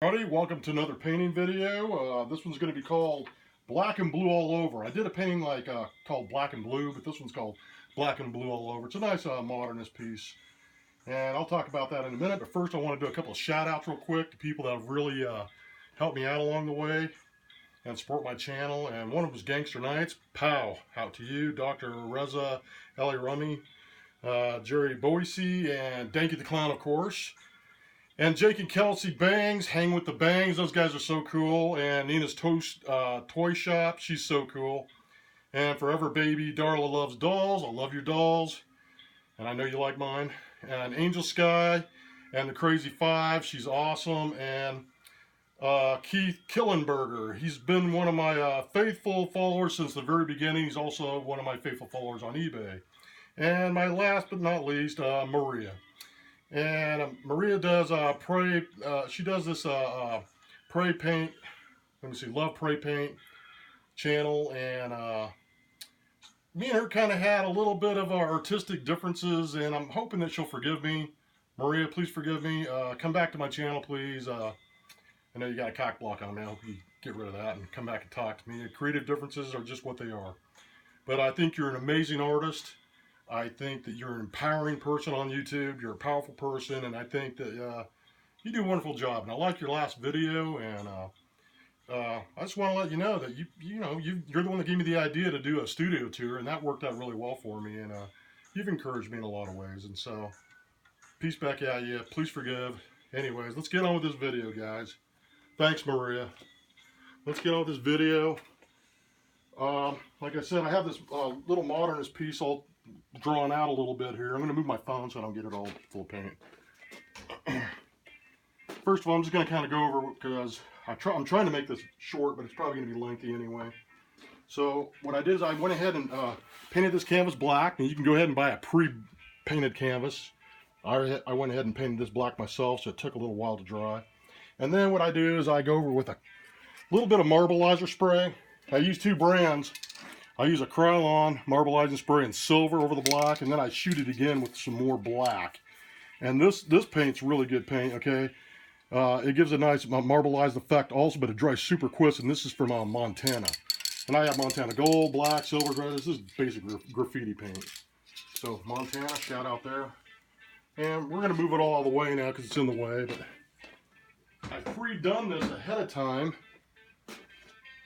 Howdy, welcome to another painting video. This one's going to be called Black and Blue All Over. I did a painting called Black and Blue, but this one's called Black and Blue All Over. It's a nice modernist piece, and I'll talk about that in a minute. But first I want to do a couple of shout outs real quick to people that have really helped me out along the way and support my channel. And one of them was Gangster Nights. Pow! Out to you, Dr. Reza Eli Rummy, Jerry Boise, and Danky the Clown, of course. And Jake and Kelsey Bangs, Hang with the Bangs. Those guys are so cool. And Nina's Toy Shop, she's so cool. And Forever Baby, Darla Loves Dolls. I love your dolls. And I know you like mine. And Angel Sky and the Crazy Five, she's awesome. And Keith Killenberger, he's been one of my faithful followers since the very beginning. He's also one of my faithful followers on eBay. And my last but not least, Maria. And Maria does Pray. She does this Pray Paint. Let me see, Love Pray Paint channel. And me and her kind of had a little bit of artistic differences, and I'm hoping that she'll forgive me. Maria, please forgive me. Come back to my channel, please. I know you got a cock block on me. I hope you get rid of that and come back and talk to me. Creative differences are just what they are. But I think you're an amazing artist. I think that you're an empowering person on YouTube. You're a powerful person, and I think that you do a wonderful job. And I like your last video, and I just want to let you know that you're the one that gave me the idea to do a studio tour, and that worked out really well for me. And you've encouraged me in a lot of ways. And so, peace back at you. Please forgive. Anyways, let's get on with this video, guys. Thanks, Maria. Let's get on with this video. Like I said, I have this little modernist piece all drawn out a little bit here. I'm going to move my phone so I don't get it all full of paint. First of all, I'm just going to kind of go over, because I'm trying to make this short, but it's probably going to be lengthy anyway. So what I did is I went ahead and painted this canvas black, and you can go ahead and buy a pre-painted canvas. I went ahead and painted this black myself, so it took a little while to dry. And then what I do is I go over with a little bit of Marbleizer spray. I use two brands. I use a Krylon marbleizing spray in silver over the black, and then I shoot it again with some more black. And this paint's really good paint, okay? It gives a nice marbleized effect also, but it dries super quick, and this is from Montana. And I have Montana gold, black, silver, gray. This is basic graffiti paint. So Montana, shout out there. And we're going to move it all the way now because it's in the way, but I pre-done this ahead of time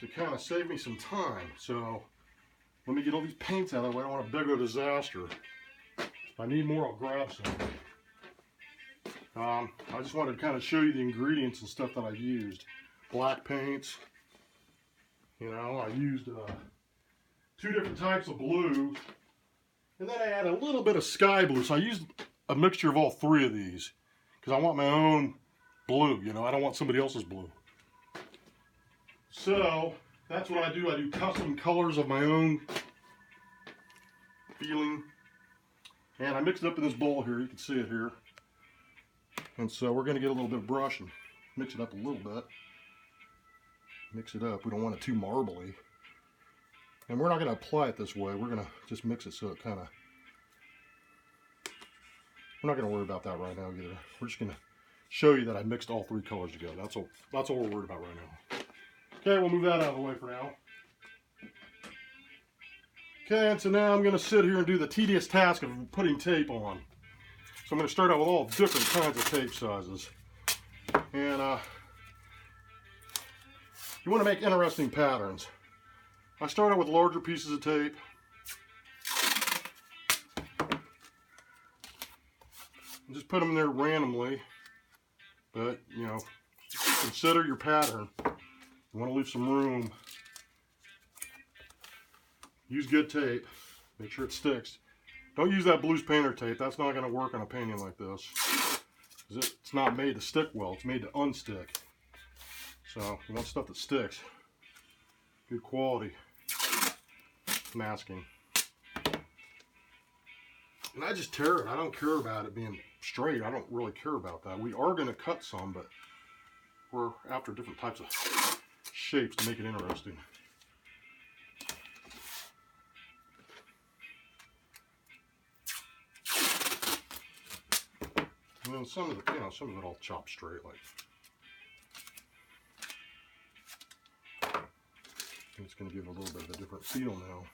to kind of save me some time. So let me get all these paints out of the way. I don't want a bigger disaster. If I need more, I'll grab some. I just wanted to kind of show you the ingredients and stuff that I used. Black paints. I used two different types of blue. And then I added a little bit of sky blue. So I used a mixture of all three of these, because I want my own blue. I don't want somebody else's blue. So that's what I do. I do custom colors of my own feeling. And I mix it up in this bowl here. You can see it here. And so we're going to get a little bit of brush and mix it up a little bit. Mix it up. We don't want it too marbly. And we're not going to apply it this way. We're going to just mix it so it kind of... We're not going to worry about that right now either. We're just going to show you that I mixed all three colors together. That's all we're worried about right now. Okay, we'll move that out of the way for now. Okay, and so now I'm going to sit here and do the tedious task of putting tape on. So I'm going to start out with all different kinds of tape sizes. And you want to make interesting patterns. I start out with larger pieces of tape. And just put them there randomly. But, consider your pattern. You want to leave some room. Use good tape. Make sure it sticks. Don't use that blues painter tape. That's not going to work on a painting like this. It's not made to stick well. It's made to unstick. So you want stuff that sticks. Good quality masking. And I just tear it. I don't care about it being straight. I don't really care about that. We are going to cut some, but we're after different types of shapes to make it interesting. And then some of it all chopped straight, like It's going to give it a little bit of a different feel now.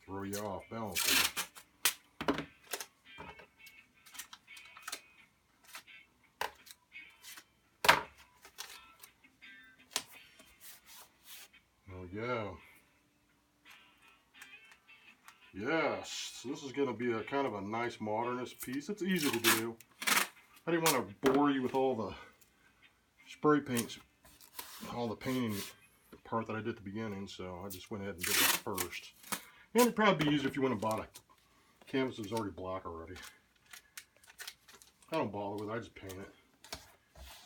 Throw you off balance there. There we go. Yes, so this is going to be a kind of a nice modernist piece. It's easy to do. I didn't want to bore you with all the spray paints, all the painting part that I did at the beginning, so I just went ahead and did that first. And it'd probably be easier if you went and bought a canvas that's already black already. I don't bother with it, I just paint it.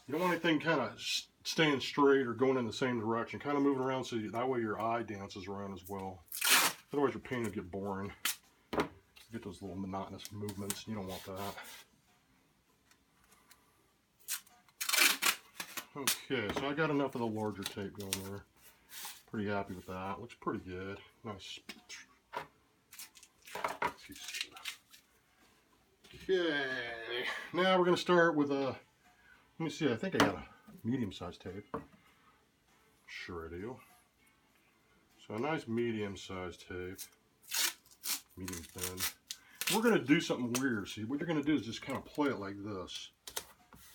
You don't want anything kind of staying straight or going in the same direction. Kind of moving around so that way your eye dances around as well. Otherwise your paint will get boring. You get those little monotonous movements. You don't want that. Okay, so I got enough of the larger tape going there. Pretty happy with that. Looks pretty good. Nice. Okay, now we're going to start with a, let me see, I think I got a medium-sized tape. Sure I do. So a nice medium-sized tape, medium thin. We're going to do something weird. See, what you're going to do is just kind of play it like this.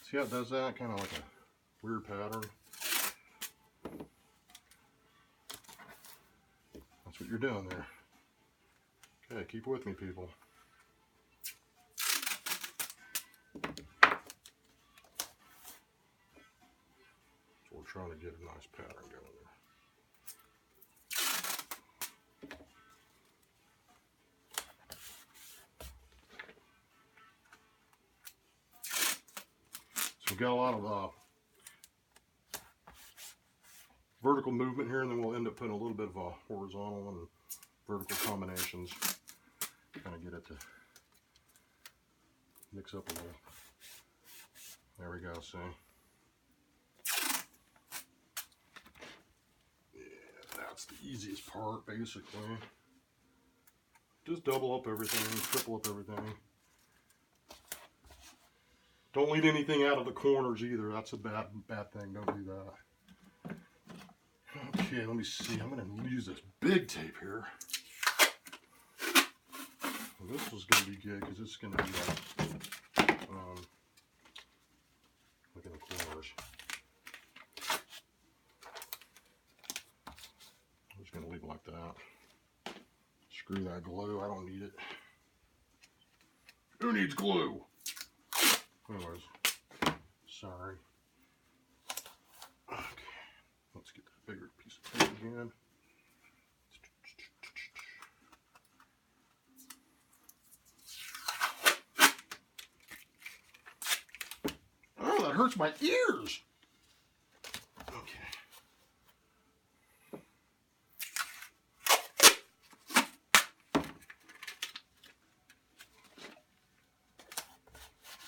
See how it does that? Kind of like a weird pattern. That's what you're doing there. Okay, keep with me, people. So we're trying to get a nice pattern going there. So we've got a lot of vertical movement here, and then we'll end up putting a little bit of a horizontal and vertical combinations. Kind of get it to mix up a little. There we go, see? Yeah, that's the easiest part, basically. Just double up everything, triple up everything. Don't leave anything out of the corners either. That's a bad thing. Don't do that. Okay, let me see. I'm going to use this big tape here. Well, this was going to be good because it's going to be look in the corners. I'm just going to leave it like that. Screw that glue. I don't need it. Who needs glue? Anyways, sorry. Okay, let's get that bigger piece of tape again. Oh, that hurts my ears. Okay.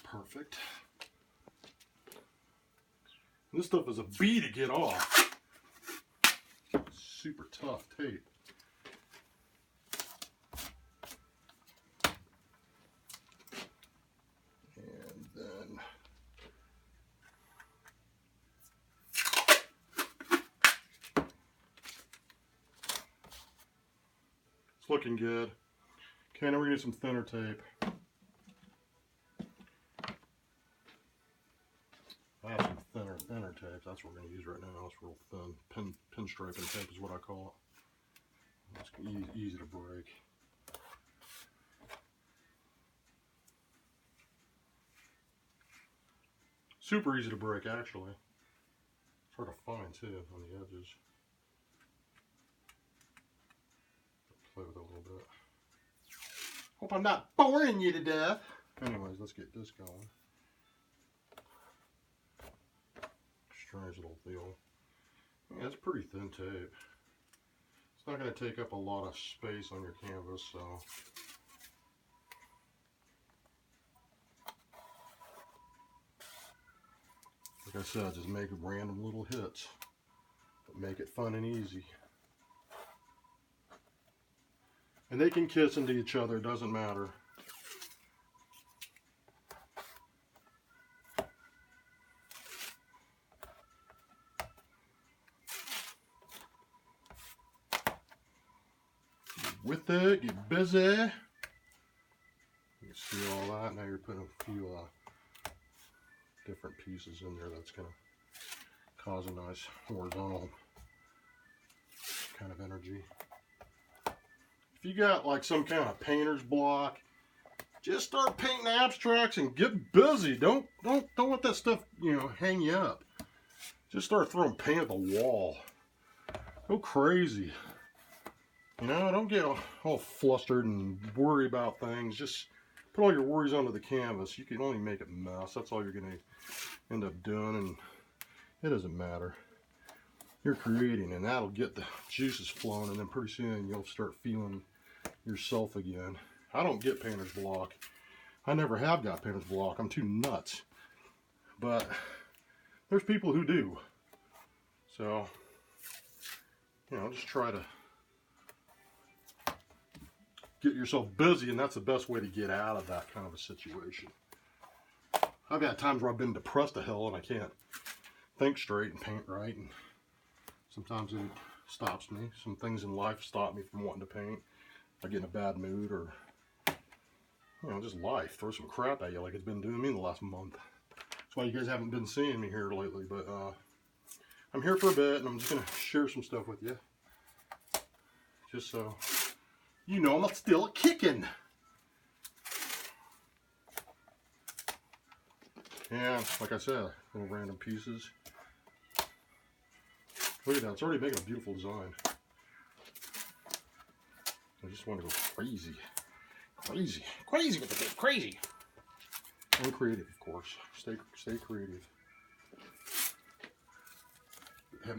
Perfect. This stuff is a bee to get off. Super tough tape. And then it's looking good. Okay, now we're gonna get some thinner tape. I have some thinner tape. That's what we're going to use right now. It's real thin, pinstriping tape is what I call it. It's easy to break. Super easy to break, actually. It's hard to find too on the edges. Play with it a little bit. Hope I'm not boring you to death. Anyways, let's get this going. Strange little deal. Yeah, it's pretty thin tape. It's not going to take up a lot of space on your canvas, so. Like I said, just make random little hits, but make it fun and easy. And they can kiss into each other, it doesn't matter. with it, get busy. You can see all that. Now you're putting a few different pieces in there. That's going to cause a nice horizontal kind of energy. If you got like some kind of painter's block, just start painting abstracts and get busy. Don't let that stuff, you know, hang you up. Just start throwing paint at the wall. Go crazy. You know, don't get all flustered and worry about things. Just put all your worries onto the canvas. You can only make a mess. That's all you're going to end up doing, and it doesn't matter. You're creating, and that'll get the juices flowing, and then pretty soon you'll start feeling yourself again. I don't get painter's block. I never have got painter's block. I'm too nuts. But there's people who do. So, you know, just try to get yourself busy, and that's the best way to get out of that kind of a situation. I've had times where I've been depressed to hell and I can't think straight and paint right, and sometimes it stops me. Some things in life stop me from wanting to paint. I get in a bad mood, or you know, just life throw some crap at you like it's been doing me in the last month. That's why you guys haven't been seeing me here lately, but I'm here for a bit, and I'm just going to share some stuff with you. Just so you know I'm still kicking. And like I said, little random pieces. Look at that, it's already making a beautiful design. I just want to go crazy. Crazy with the bit, crazy. And creative, of course. Stay creative.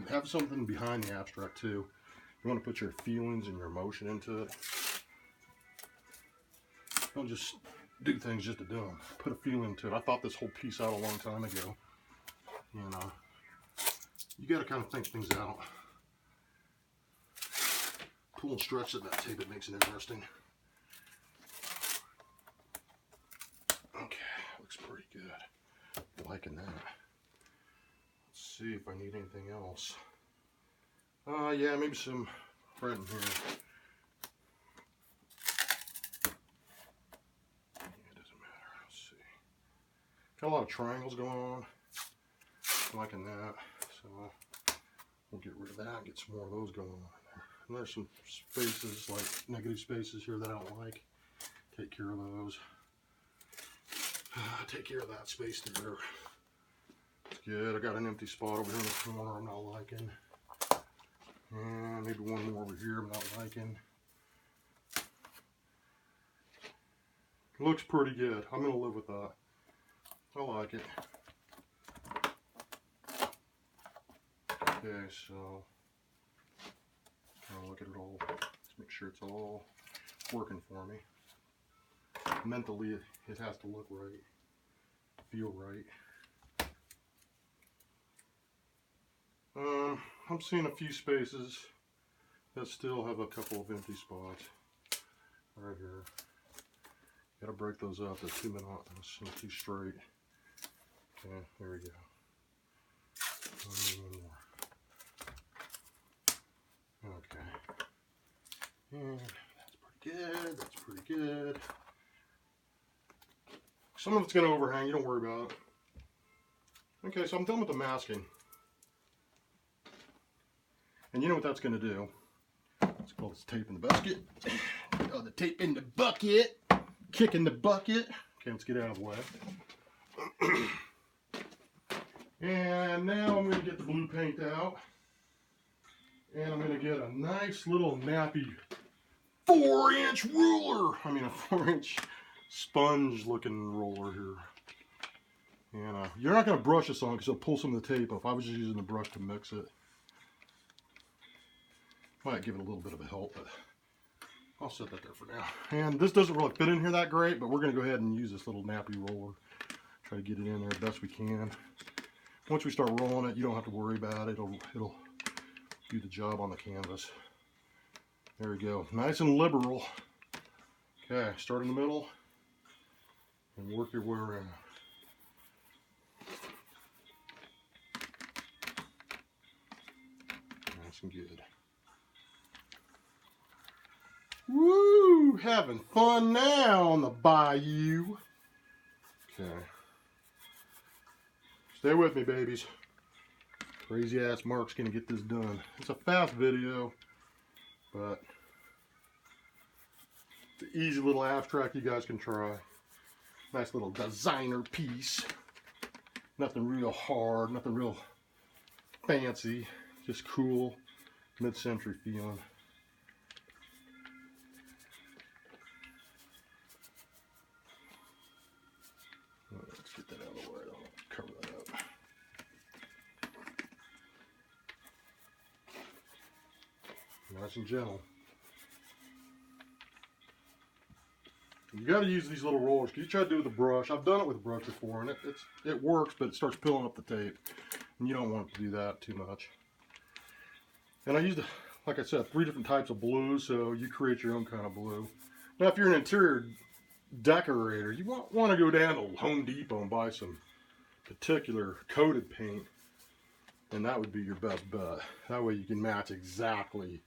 Have something behind the abstract too. You want to put your feelings and your emotion into it. Don't just do things just to do them. Put a feeling to it. I thought this whole piece out a long time ago. You know, you got to kind of think things out. Pull and stretch at that tape, it makes it interesting. Okay, looks pretty good. Liking that. Let's see if I need anything else. Yeah, maybe some right in here. It doesn't matter. Let's see. Got a lot of triangles going on. Liking that. So we'll get rid of that and get some more of those going on there. And there's some spaces, like negative spaces here that I don't like. Take care of those. Take care of that space there. It's good. I got an empty spot over here in the corner I'm not liking. And maybe one more over here I'm not liking. Looks pretty good. I'm going to live with that. I like it. Okay, so I'll look at it all. Let's make sure it's all working for me. Mentally, it has to look right, feel right. I'm seeing a few spaces that still have a couple of empty spots right here. Gotta break those up. They're too monotonous and too straight. Okay, there we go. One more. Okay. And that's pretty good. That's pretty good. Some of it's going to overhang. You don't worry about it. Okay, so I'm done with the masking. And you know what that's going to do? Let's call this tape in the bucket. Oh, the tape in the bucket. Kick in the bucket. Okay, let's get out of the way. And now I'm going to get the blue paint out. And I'm going to get a nice little nappy 4-inch ruler. I mean a 4-inch sponge looking roller here. And you're not going to brush this on because it'll pull some of the tape off. I was just using the brush to mix it. Might give it a little bit of a help, but I'll set that there for now. And this doesn't really fit in here that great, but we're going to go ahead and use this little nappy roller. Try to get it in there the best we can. Once we start rolling it, you don't have to worry about it. It'll do the job on the canvas. There we go. Nice and liberal. Okay, start in the middle and work your way around. Nice and good. Woo! having fun now on the bayou. Okay. Stay with me, babies. Crazy ass Mark's gonna get this done. It's a fast video, but it's an easy little abstract you guys can try. Nice little designer piece. Nothing real hard, nothing real fancy. Just cool, mid-century feeling. Let's get that out of the way. I'll cover that up. Nice and gentle. You got to use these little rollers. You try to do it with a brush. I've done it with a brush before, and it works, but it starts peeling up the tape, and you don't want to do that too much. And I used, like I said, 3 different types of blue, so you create your own kind of blue. Now, if you're an interior decorator, you want to go down to Home Depot and buy some particular coated paint, and that would be your best bet. That way you can match exactly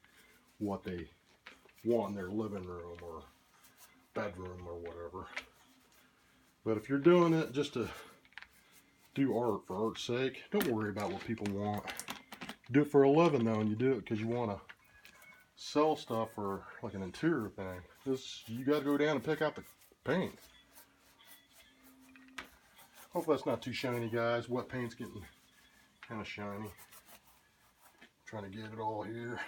what they want in their living room or bedroom or whatever. But if you're doing it just to do art for art's sake, don't worry about what people want. Do it for a living though, and you do it because you want to sell stuff for like an interior thing. You got to go down and pick out the paint. Hopefully that's not too shiny, guys. Wet paint's getting kind of shiny. Trying to get it all here.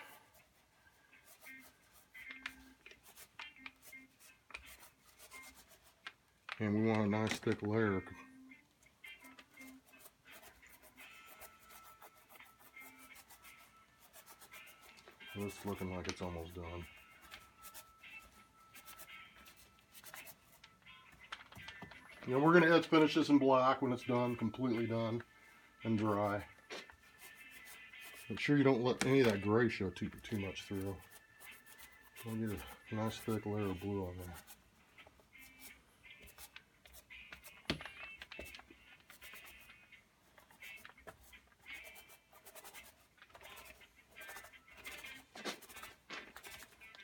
And we want a nice thick layer. It's looking like it's almost done. Now we're going to edge finish this in black when it's done, completely done and dry. Make sure you don't let any of that gray show too much through. We'll get a nice thick layer of blue on there.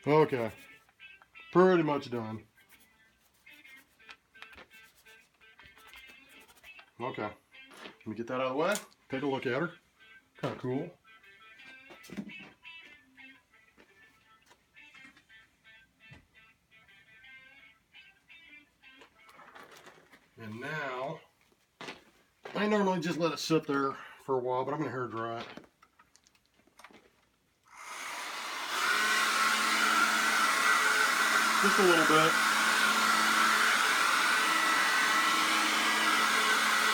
Okay, pretty much done. Okay, let me get that out of the way. Take a look at her. Kind of cool. And now, I normally just let it sit there for a while, but I'm going to hair dry it. Just a little bit.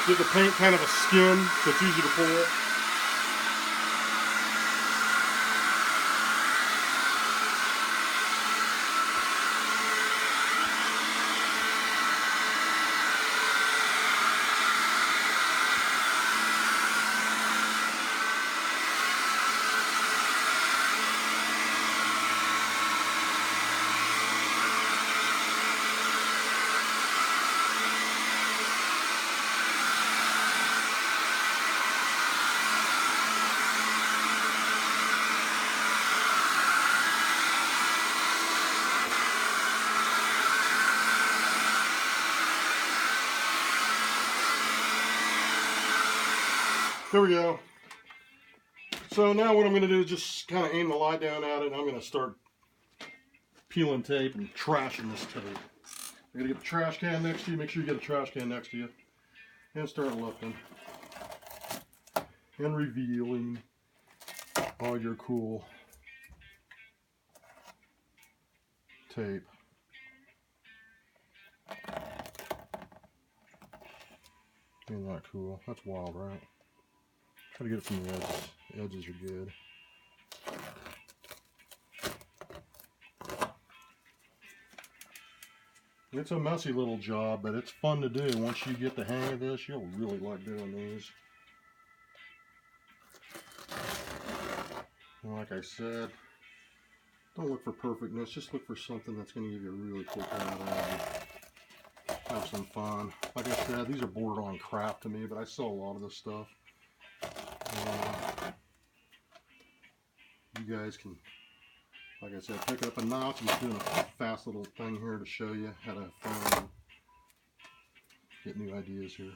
Give the paint kind of a skin so it's easy to pull. There we go. So now what I'm going to do is just kind of aim the light down at it, and I'm going to start peeling tape and trashing this tape. You're going to get the trash can next to you. Make sure you get a trash can next to you. And start lifting. And revealing all your cool tape. Isn't that cool? That's wild, right? Try to get it from the edges. The edges are good. It's a messy little job, but it's fun to do. Once you get the hang of this, you'll really like doing these. And like I said, don't look for perfectness. Just look for something that's going to give you a really quick add-on. Have some fun. Like I said, these are bordered on crap to me, but I sell a lot of this stuff. You guys can Like I said, pick up a notch. I'm just doing a fast little thing here to show you how to find, get new ideas here.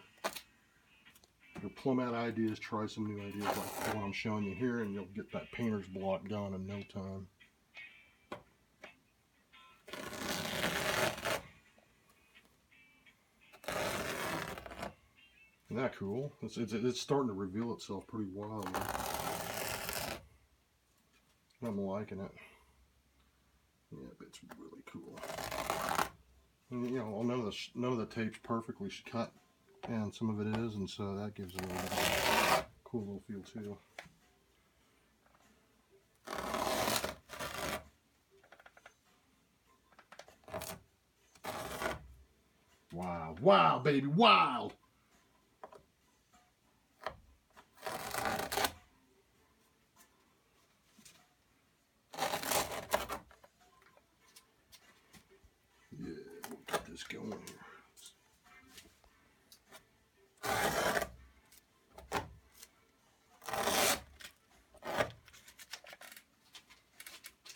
You'll plumb out ideas, try some new ideas like the one I'm showing you here, and you'll get that painter's block done in no time. Isn't that cool? It's starting to reveal itself pretty wildly. I'm liking it. Yeah, it's really cool. And, you know, none of the tape's perfectly cut, and some of it is, and so that gives it a cool little feel too. Wild, wild, baby, wild! Yeah, we'll get this going here.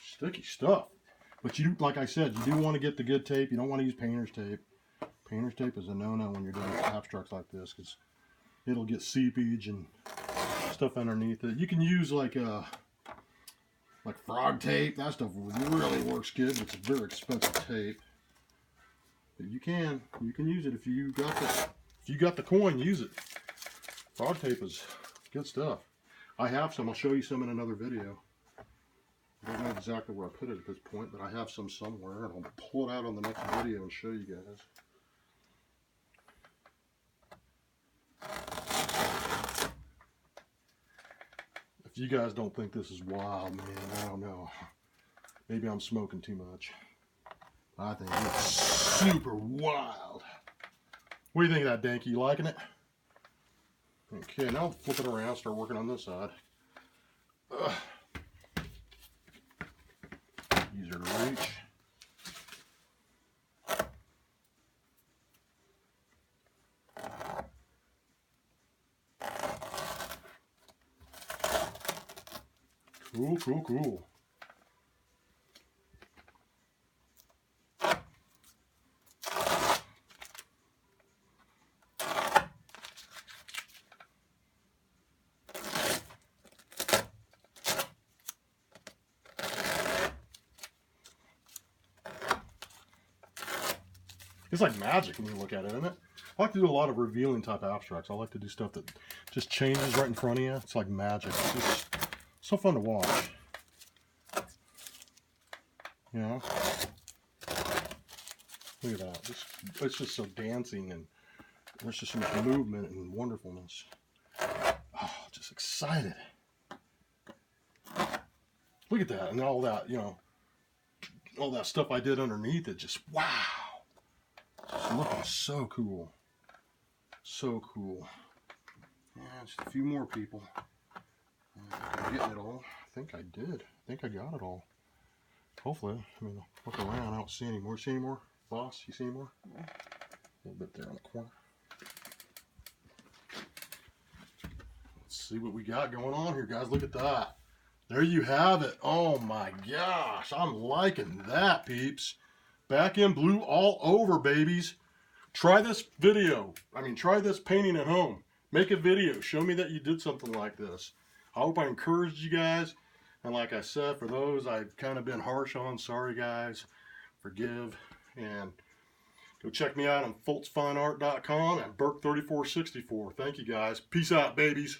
Sticky stuff. But you, like I said, you do want to get the good tape. You don't want to use painter's tape. Painter's tape is a no-no when you're doing abstracts like this, because it'll get seepage and stuff underneath it. You can use like frog tape. That stuff really works good, but it's a very expensive tape. But you can use it if you got the coin. Use it. Frog tape is good stuff. I have some. I'll show you some in another video. I don't know exactly where I put it at this point, but I have some somewhere, and I'll pull it out on the next video and show you guys. If you guys don't think this is wild, man, I don't know. Maybe I'm smoking too much. I think it's super wild. What do you think of that, Danky? You liking it? Okay, now I'll flip it around, start working on this side. Easier to reach. Cool, cool, cool. It's like magic when you look at it, isn't it? I like to do a lot of revealing type abstracts. I like to do stuff that just changes right in front of you. It's like magic. It's just so fun to watch. You know? Look at that. It's just so dancing, and there's just so much movement and wonderfulness. Oh, just excited. Look at that, and all that, you know, all that stuff I did underneath it. Just wow. It's looking so cool. So cool. Yeah, just a few more people. I'm getting it all. I think I did. I think I got it all. Hopefully. I mean, look around. I don't see any more. See any more? Boss, you see any more? A little bit there on the corner. Let's see what we got going on here, guys. Look at that. There you have it. Oh my gosh. I'm liking that, peeps. Back in blue all over, babies. Try this video. Try this painting at home. Make a video. Show me that you did something like this. I hope I encouraged you guys. And like I said, for those I've kind of been harsh on, sorry guys. Forgive. And go check me out on foltzfineart.com and Burke3464. Thank you guys. Peace out, babies.